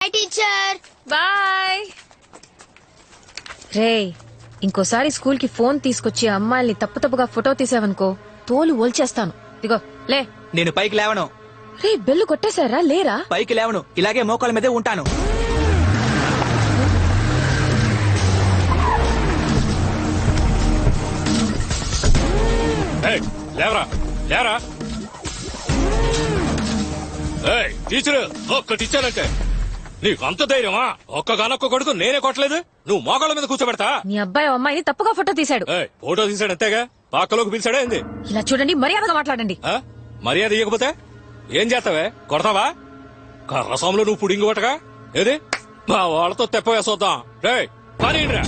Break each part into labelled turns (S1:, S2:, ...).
S1: Bye teacher.
S2: Bye. రే ఇంకోసారి school కి phone తీసుకొచ్చి అమ్మాయిల్ని తప్పుగా ఫోటో తీసావనుకో తోలు ఓల్చేస్తాను. ఇదిగో లే.
S3: నేను పైకి లేవను.
S2: రే బెల్లు కొట్టేశారా లేరా?
S3: పైకి లేవను, ఇలాగే మోకాళ్ళ మీదే ఉంటాను.
S4: లేవరా లేరా. టీచరు ఒక్కటి ఇచ్చానంటే నీకు అంత ధైర్యమా? ఒక్కగానొక్క కొడుకు నేనే కొట్టలేదు, నువ్వు మోకాళ్ళ మీద కూర్చోబెడతా.
S2: మీ అబ్బాయి అమ్మాయిని తప్పుగా ఫోటో తీశాడు.
S4: ఫోటో తీసాడు అంతేగా, పాకలోకి పిలిచాడే ఏంది?
S2: ఇలా చూడండి, మర్యాదగా మాట్లాడండి.
S4: మర్యాద ఇవ్వకపోతే ఏం చేస్తావే? కొడతావా? కర్రసాములో నువ్వు పుడింగి కొట్టగా ఏది మా వాళ్ళతో తెప్ప వేసొద్దాం. రే పని రా.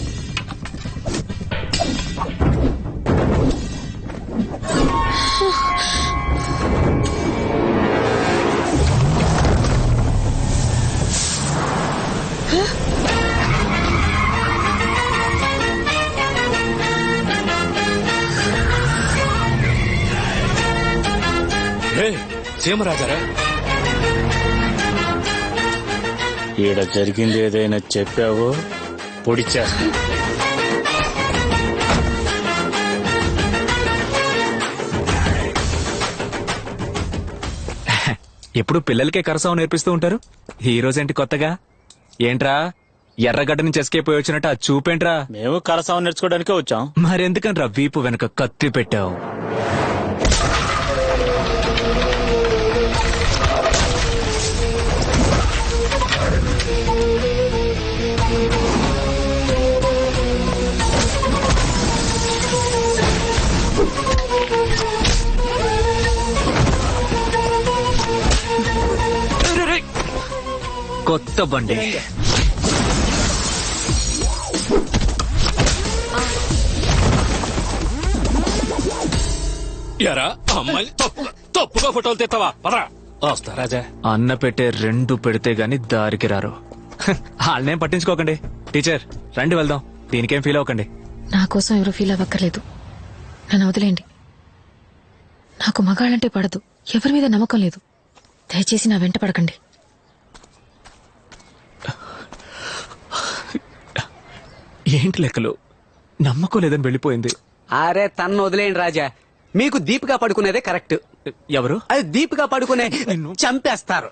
S4: సీమరాజారా,
S5: ఈడ జరిగింది ఏదైనా చెప్పావో పొడిచా.
S3: ఎప్పుడు పిల్లలకే కరసావు నేర్పిస్తూ ఉంటారు, ఈ రోజేంటి కొత్తగా? ఏంట్రా ఎర్రగడ్డ నుంచి ఎస్కేప్ పోయి వచ్చినట్టు ఆ చూపేంట్రా?
S5: మేము కరసావం నేర్చుకోవడానికే వచ్చాం.
S3: మరెందుకంట్రా వీపు వెనక కత్తి పెట్టావు? కొత్త బండి.
S4: ఎరా అమ్మాయి తప్పుగా ఫోటోలు తెస్తావా? పదరా. వస్తా రాజా.
S3: అన్న పెట్టే రెండు పెడితే గాని దారికి రారు. వాళ్ళనేం పట్టించుకోకండి. టీచర్ రండి వెళ్దాం, దీనికేం ఫీల్ అవ్వకండి.
S2: నా కోసం ఎవరు ఫీల్ అవ్వక్కర్లేదు, నన్ను వదిలేండి. నాకు మగాళ్ళంటే పడదు, ఎవరి మీద నమ్మకం లేదు. దయచేసి నా వెంట పడకండి.
S3: ఏంటి లెక్కలు? నమ్మకం లేదని వెళ్ళిపోయింది.
S6: అరే తన్ను వదిలేండి రాజా, మీకు దీపిగా పడుకునేదే కరెక్ట్.
S3: ఎవరు?
S6: అది దీపిగా పడుకునే చంపేస్తారు.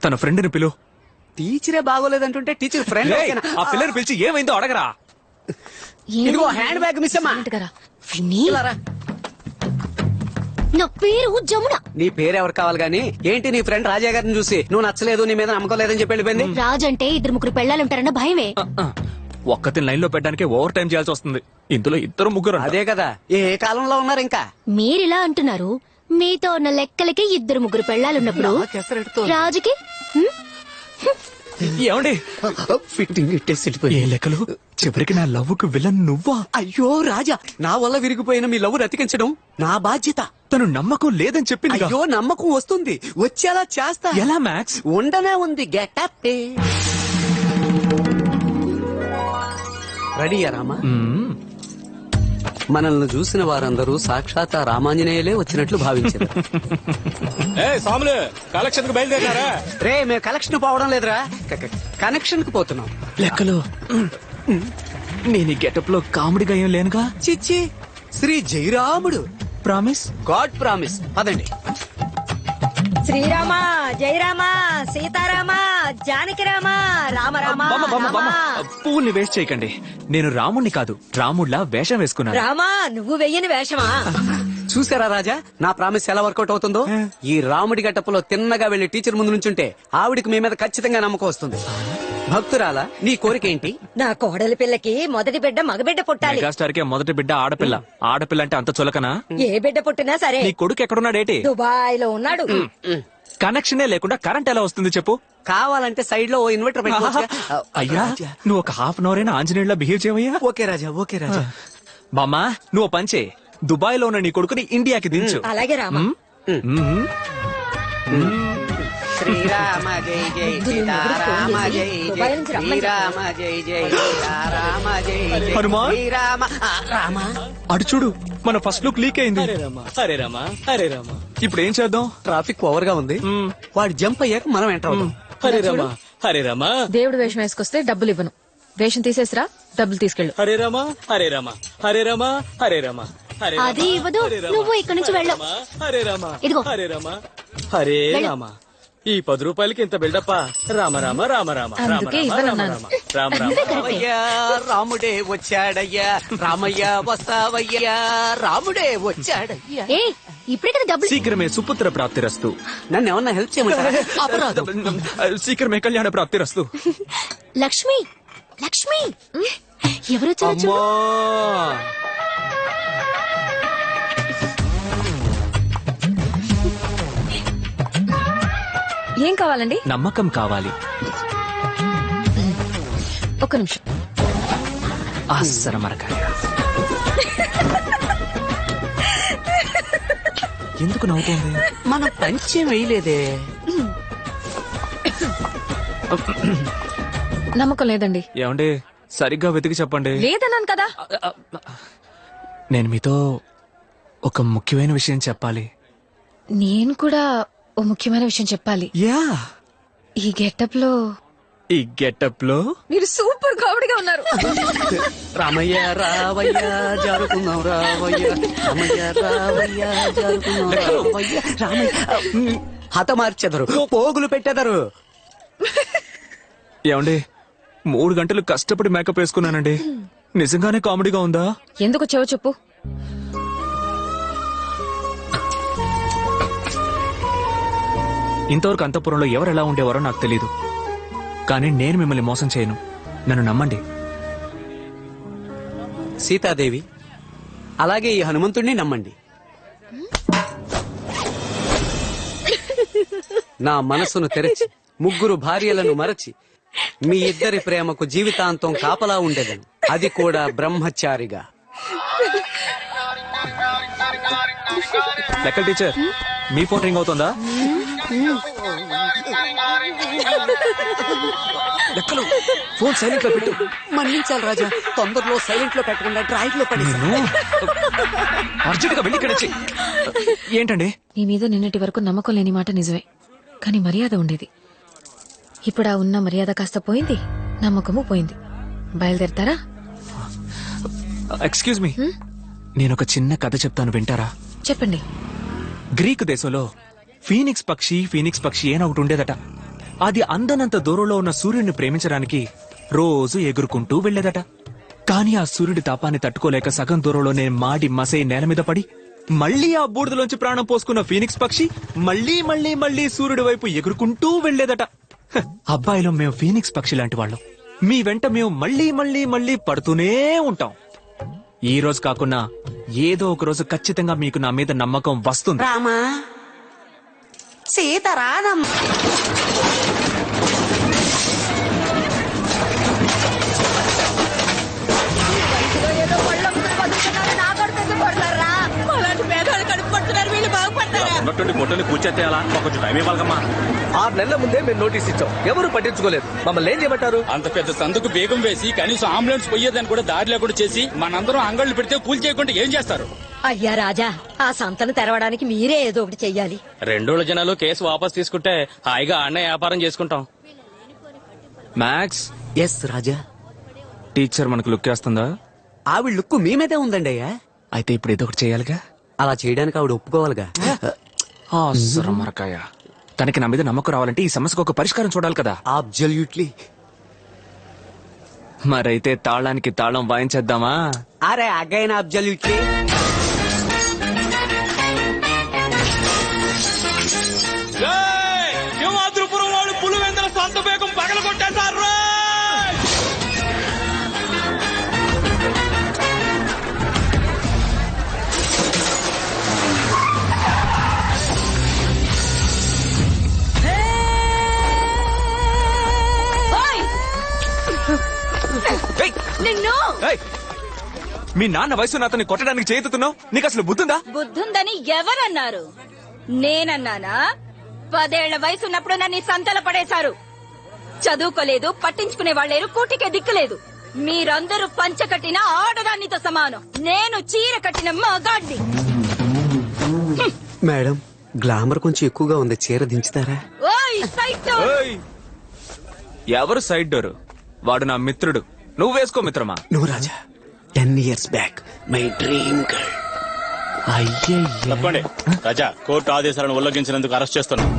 S3: తన ఫ్రెండ్ని పిలు.
S6: టీచరే బాగోలేదంటుంటే టీచర్ ఫ్రెండ్
S3: ఆ పిల్లని పిలిచి ఏమైందో అడగరా.
S6: ఇదిగో హ్యాండ్ బ్యాగ్ మిస్ అమ్మా. ఇలా రా.
S1: నా పేరు జమున.
S6: నీ పేరు ఎవరు కావాలి గానీ ఏంటి నీ ఫ్రెండ్ రాజా గారిని చూసి నువ్వు నచ్చలేదు, నీ మీద నమ్మకం లేదని చెప్పి వెళ్ళిపోయింది.
S1: రాజ్ అంటే 2-3 పెళ్ళాలుంటారన్న భయమే.
S3: ఒక్కతిని లైన్ లో పెట్టడానికి ఓవర్ టైం చేయాల్సి వస్తుంది. ఇందులో 2-3.
S6: అదే కదా, ఏ కాలంలో ఉన్నారు ఇంకా.
S1: మీరిలా అంటున్నారు, మీతో ఉన్న లెక్కలకి 2-3 పెళ్ళాలున్నప్పుడు రాజుకి
S3: ఏమండి
S6: ఫిట్టింగ్ ఇట్టేసి
S3: ఏ
S6: వెళ్ళిపోయింది.
S3: లెక్కలు? చివరికి నా లవ్ కు విలన్ నువ్వా?
S6: అయ్యో రాజా, నా వల్ల విరిగిపోయిన మీ లవ్ రతికించడం నా బాధ్యత.
S3: తను నమ్మకం లేదని చెప్పింది.
S6: అయ్యో నమ్మకం వస్తుంది, వచ్చేలా చేస్తా.
S3: ఎలా మ్యాక్స్?
S6: ఉండనే ఉంది. గెటప్ రెడీయా రామా? మనల్ని చూసిన వారందరూ సాక్షాత్ రామాంజనేయులే వచ్చినట్లు భావించారు.
S4: సాములు కలెక్షన్ కు బయలుదేరారా?
S6: రే మేము కలెక్షన్ పోవడం లేదురా, కనెక్షన్ కు పోతున్నాం.
S3: లెక్కలు నేను ఈ గెటప్ లో కామెడీగా ఏం లేనుగా.
S6: చిచ్చి, Sri Jayaramudu.
S3: Promise.
S6: God promise. పదండి.
S7: శ్రీరామ జయరామ సీతారామ జానకి రామ రామ రామ
S3: పువ్వుల్ని వేస్ట్ చేయకండి. నేను రాముణ్ణి కాదు, రాముడిలా వేషం వేసుకున్నాను.
S7: రామా నువ్వు వెయ్యని వేషమా?
S6: చూసారా రాజా, నా ప్రామిస్ ఎలా వర్కౌట్ అవుతుందో. ఈ రాముడి గట్టపులో తిన్నగా వెళ్లి టీచర్ ముందు నుంచుంటే ఆవిడికి మీ మీద ఖచ్చితంగా నమ్మకం వస్తుంది. భక్తురాలా, నీ కోరికేంటి?
S7: నా కోడలి పిల్లకి మొదటి బిడ్డ మగబిడ్డ పుట్టాలి.
S3: మెగాస్టార్ కే మొదటి బిడ్డ ఆడపిల్ల. ఆడపిల్ల అంటే అంత చులకనా?
S7: ఏ బిడ్డ పుట్టినా సరే.
S3: నీ కొడుకు ఎక్కడున్నాడేటి?
S7: దుబాయ్ లో ఉన్నాడు.
S3: కనెక్షనే లేకుండా కరెంట్ ఎలా వస్తుంది చెప్పు?
S6: కావాలంటే సైడ్ లో ఓ ఇన్వర్టర్ పెట్టుకోవచ్చుగా.
S3: అయ్యా నువ్వు ఒక హాఫ్ అన్ అవర్ అయినా ఆంజనేయుల్లా బిహేవ్ చేయవయ్యా.
S6: ఓకే రాజా, ఓకే రాజా.
S3: బామ్మా నువ్వు పంచే, దుబాయ్ లో ఉన్న నీ కొడుకుని ఇండియాకి దించు.
S7: అలాగే రామా.
S6: శ్రీరామ జై జై సీతారామ జై జై శ్రీరామ జై జై సీతారామ జై జై
S3: హనుమాన్.
S6: శ్రీరామ రామ.
S3: అటు చూడు, మన ఫస్ట్ లుక్ లీక్ అయింది.
S6: హరే రామ.
S3: ఇప్పుడు ఏం చేద్దాం?
S6: ట్రాఫిక్ ఓవర్ గా ఉంది, వాడు జంప్ అయ్యాక మనం ఎంటర్ అవుతాం.
S8: హరే రామ
S5: హరే రామ
S2: దేవుడు వేషం వేసుకొస్తే డబ్బులు ఇవ్వను. వేషం తీసేసిరా, డబ్బులు తీసుకెళ్ళు.
S5: హరే రామ హరే రామ హరే రామ హరే రామ హరే రామ,
S1: అది ఇవ్వదు.
S5: హరే రామ,
S1: నువ్వు ఇక్కడి నుంచి వెళ్ళు.
S5: రామ, హరే రామ
S1: ఇదిగో.
S5: హరే రామ హరే రామ. ఈ 10 రూపాయలకి ఇంత బిల్డప్ప. రామ రామ రామ రామ రామ
S2: అందుకే
S5: రామ రామ
S2: ఇవ్వనన్నాను.
S5: రామ రామ
S6: రామయ్యా రాముడే వచ్చాడయ్యా, రామయ్య వస్తావయ్యా, రాముడే వచ్చాడయ్యా.
S1: ఏ ఇప్పుడే కదా డబ్బులు.
S3: శీఘ్రమే సుపుత్ర ప్రాప్తిరస్తు.
S6: నన్ను ఏమన్నా హెల్ప్ చేయమంటారా? అపరాధం.
S3: శీఘ్రమే కళ్యాణ ప్రాప్తిరస్తు.
S1: లక్ష్మి లక్ష్మి ఎవరొచ్చారు?
S3: అమ్మా
S2: ఏం కావాలండి?
S3: నమ్మకం కావాలి.
S2: ఒక్క నిమిషం.
S3: అస్సర మరకాయ. ఎందుకు నవ్వుతోంది?
S6: మనం పంచం వేయలేదే.
S2: నమ్మకం లేదండి.
S3: ఏమండి సరిగ్గా వెతికి చెప్పండి.
S2: లేదన్నాను కదా.
S3: నేను మీతో ఒక ముఖ్యమైన విషయం చెప్పాలి.
S2: నేను కూడా ఓ ముఖ్యమైన విషయం చెప్పాలి.
S3: యా
S2: ఈ గెటప్ లో
S3: ఈ గెటప్ లో
S2: మీరు సూపర్ కామెడీగా ఉన్నారు.
S6: రామయ్య రావయ్య జరుపుకుందాం, రావయ్య రామయ్య రావయ్య జరుపుకుందాం, రావయ్య రామయ్య. హతమార్చెదరు, పోగులు పెట్టెదరు.
S3: ఏమండి 3 గంటలు కష్టపడి మేకప్ వేసుకున్నానండి. నిజంగానే కామెడీగా ఉందా?
S2: ఎందుకు వచ్చావో చెప్పు.
S3: ఇంతవరకు అంతఃపురంలో ఎవరు ఎలా ఉండేవారో నాకు తెలీదు. కానీ నేను మిమ్మల్ని మోసం చేయను. నన్ను నమ్మండి.
S6: సీతాదేవి అలాగే ఈ హనుమంతుడిని నమ్మండి. నా మనసును తెరచి 3 భార్యలను మరచి మీ ఇద్దరి ప్రేమకు జీవితాంతం కాపలా ఉండేదను, అది కూడా బ్రహ్మచారిగా.
S3: లెక్కల టీచర్ మీ ఫోన్ రింగ్ అవుతుందా? లెక్కలు ఫోన్ సైలెంట్ లో పెట్టు.
S6: మన్నించాలి రాజా, తొందరలో సైలెంట్ లో పెట్టకుండా డ్రాయింగ్ లో పడేసాను.
S3: అర్జెంట్ గా వెళ్ళి ఇక్కడొచ్చి. ఏంటండి?
S2: నీ మీద నిన్నటి వరకు నమ్మకం లేని మాట నిజమే, కానీ మర్యాద ఉండేది. ఇప్పుడు ఆ ఉన్న మర్యాద కాస్త పోయింది, నమ్మకము పోయింది. బయలుదేరతారా?
S3: ఎక్స్క్యూజ్ మీ, నేను ఒక చిన్న కథ చెప్తాను, వింటారా?
S2: చెప్పండి.
S3: గ్రీకు దేశంలో ఫీనిక్స్ పక్షి అని ఒకటి ఉండేదట. అది అందనంత దూరంలో ఉన్న సూర్యుడిని ప్రేమించడానికి రోజు ఎగురుకుంటూ వెళ్లేదట. కానీ ఆ సూర్యుడి తాపాన్ని తట్టుకోలేక సగం దూరంలోనే మాడి మసై నేల మీద పడి మళ్లీ ఆ బూడిదలోంచి ప్రాణం పోసుకున్న ఫీనిక్స్ పక్షి మళ్లీ మళ్లీ మళ్లీ సూర్యుడి వైపు ఎగురుకుంటూ వెళ్లేదట. హ, అబ్బాయిలో మేము ఫీనిక్స్ పక్షి లాంటి వాళ్ళం. మీ వెంట మేము మళ్లీ మళ్లీ మళ్లీ పడుతూనే ఉంటాం. ఈ రోజు కాకున్నా ఏదో ఒక రోజు ఖచ్చితంగా మీకు నా మీద నమ్మకం వస్తుంది.
S6: రామా సీతారామం.
S7: ఏదో పళ్ళొంగులు బతుకుతున్నారు, నా కొడుకు ఎందుకు కొడతారా? అలాంటి పేదవాళ్ళు కడుపు కొడుతున్నారు, వీళ్ళు బాగుపడతారా?
S5: ఉన్నట్టుండి పొట్టని కూర్చేస్తే అలా కొంచెం టైం ఇవ్వాలమ్మా.
S8: 6 నెలల ముందే మేము నోటీస్ ఇచ్చాం, ఎవరు పట్టించుకోలేదు. మమ్మల్ని ఏం చేయమంటారు?
S4: అంత పెద్ద సందుకు బేగం వేసి కనీసం అంబులెన్స్ పోయేదని కూడా దారి లేకుండా చేసి మనందరం అంగళ్ళు పెడితే కూల్ చేయకుండా ఏం చేస్తారు?
S7: అయ్యా రాజా, ఆ సంతను తెరవడానికి మీరే ఏదో ఒకటి చెయ్యాలి.
S5: 2 రోజుల జనాలు కేసు వాపస్ తీసుకుంటే హాయిగా ఆడనే వ్యాపారం చేసుకుంటాం.
S3: మ్యాక్స్,
S6: ఎస్ రాజా.
S3: టీచర్ మనకు లుక్ వేస్తుందా?
S6: ఆవిడ లుక్కు మీ మీదే ఉందండి అయ్యా.
S3: అయితే ఇప్పుడు ఏదో ఒకటి చేయాలిగా.
S6: అలా చేయడానికి ఆవిడ ఒప్పుకోవాలిగా.
S3: మరకాయ. తనకి నా మీద నమ్మకం రావాలంటే ఈ సమస్యకు ఒక పరిష్కారం చూడాలి కదా.
S6: అబ్జల్యూట్లీ.
S3: మరైతే తాళానికి తాళం వాయించేద్దామా?
S6: అరే అగైన్ అబ్జల్యూట్లీ.
S4: సింహాద్రిపురం వాళ్ళు పులివెందుల సొంత బేగం పగల కొట్టేశారు.
S1: నిన్ను
S3: ఏయ్! మీ నాన్న వయసు అతన్ని కొట్టడానికి చేతుతున్నావు, నీకు అసలు బుద్ధుందా?
S7: బుద్ధుందని ఎవరన్నారు? నేనన్నానా? 10 ఏళ్ల వయసున్నప్పుడు నన్ను ఈ సంతలో పడేశారు. చదువుకోలేదు, పట్టించుకునే వాళ్ళేరు, కూటికే దిక్కులేదు. మీరందరూ పంచ కట్టిన ఆడదానితో సమానం, నేను చీర కట్టిన మగాడ్ని.
S6: మేడం, గ్లామర్ కొంచెం ఎక్కువగా ఉంది, చీర దించుతారా?
S7: ఓయ్ సైటో!
S3: ఏయ్! ఎవరు సైడ్ డోరు? వాడు నా మిత్రుడు. నువ్వు వేసుకో మిత్రమా.
S6: నువ్వు రాజా 10 years back my dream girl. అయ్యయ్యో
S9: తప్పండి రాజా, కోర్టు ఆదేశాలను ఉల్లంఘించినందుకు అరెస్ట్ చేస్తున్నాం.